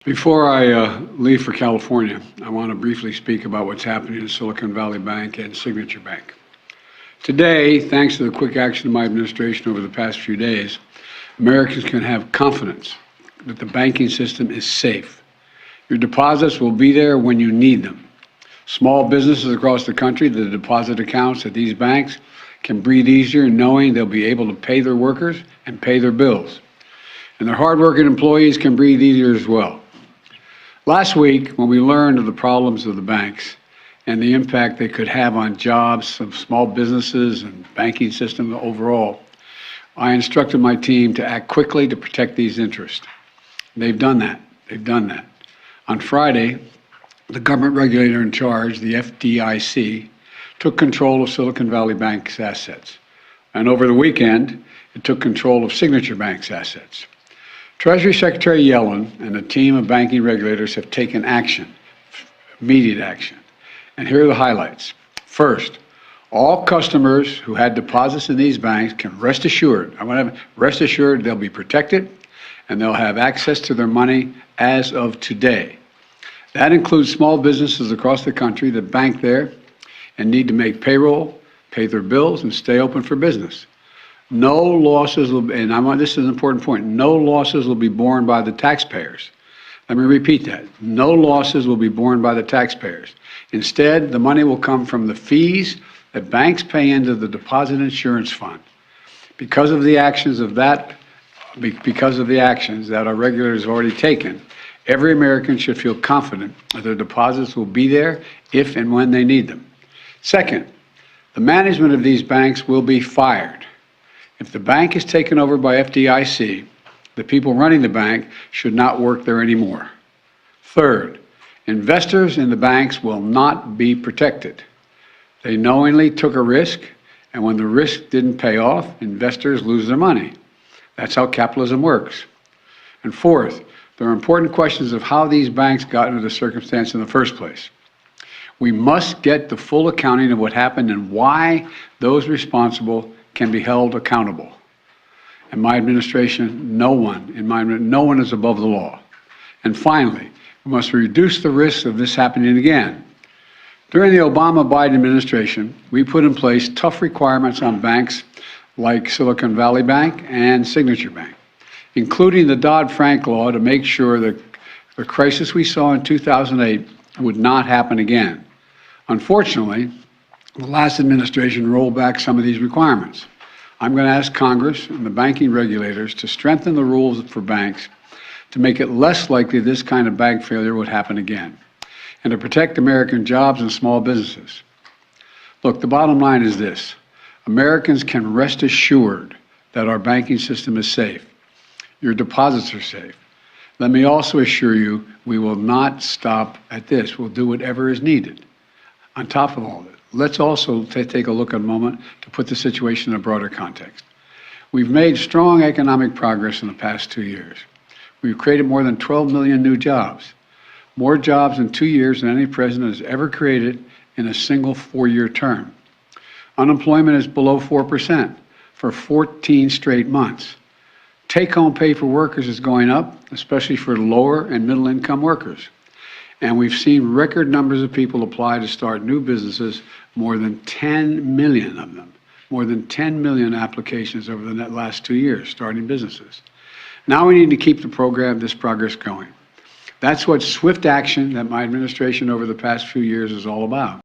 Before I leave for California, I want to briefly speak about what's happening at Silicon Valley Bank and Signature Bank. Today, thanks to the quick action of my administration over the past few days, Americans can have confidence that the banking system is safe. Your deposits will be there when you need them. Small businesses across the country, the deposit accounts at these banks can breathe easier knowing they'll be able to pay their workers and pay their bills. And their hardworking employees can breathe easier as well. Last week, when we learned of the problems of the banks and the impact they could have on jobs of small businesses and banking system overall, I instructed my team to act quickly to protect these interests. They've done that. On Friday, the government regulator in charge, the FDIC, took control of Silicon Valley Bank's assets. And over the weekend, it took control of Signature Bank's assets. Treasury Secretary Yellen and a team of banking regulators have taken action, immediate action. And here are the highlights. First, all customers who had deposits in these banks can rest assured they'll be protected and they'll have access to their money as of today. That includes small businesses across the country that bank there and need to make payroll, pay their bills, and stay open for business. No losses will be, and this is an important point, no losses will be borne by the taxpayers. Let me repeat that. No losses will be borne by the taxpayers. Instead, the money will come from the fees that banks pay into the deposit insurance fund. Because of the actions that our regulators have already taken, every American should feel confident that their deposits will be there if and when they need them. Second, the management of these banks will be fired. If the bank is taken over by FDIC, the people running the bank should not work there anymore. Third, investors in the banks will not be protected. They knowingly took a risk, and when the risk didn't pay off, investors lose their money. That's how capitalism works. And fourth, there are important questions of how these banks got into the circumstance in the first place. We must get the full accounting of what happened and why those responsible can be held accountable. In my administration, no one is above the law. And finally, we must reduce the risk of this happening again. During the Obama-Biden administration, we put in place tough requirements on banks like Silicon Valley Bank and Signature Bank, including the Dodd-Frank law to make sure that the crisis we saw in 2008 would not happen again. Unfortunately, the last administration rolled back some of these requirements. I'm going to ask Congress and the banking regulators to strengthen the rules for banks to make it less likely this kind of bank failure would happen again, and to protect American jobs and small businesses. Look, the bottom line is this. Americans can rest assured that our banking system is safe. Your deposits are safe. Let me also assure you we will not stop at this. We'll do whatever is needed. On top of all this, let's also take a look at a moment to put the situation in a broader context. We've made strong economic progress in the past 2 years. We've created more than 12 million new jobs, more jobs in 2 years than any president has ever created in a single 4-year term. Unemployment is below 4% for 14 straight months. Take-home pay for workers is going up, especially for lower and middle-income workers. And we've seen record numbers of people apply to start new businesses, more than 10 million of them, more than 10 million applications over the last 2 years starting businesses. Now we need to keep this progress going. That's what swift action that my administration over the past few years is all about.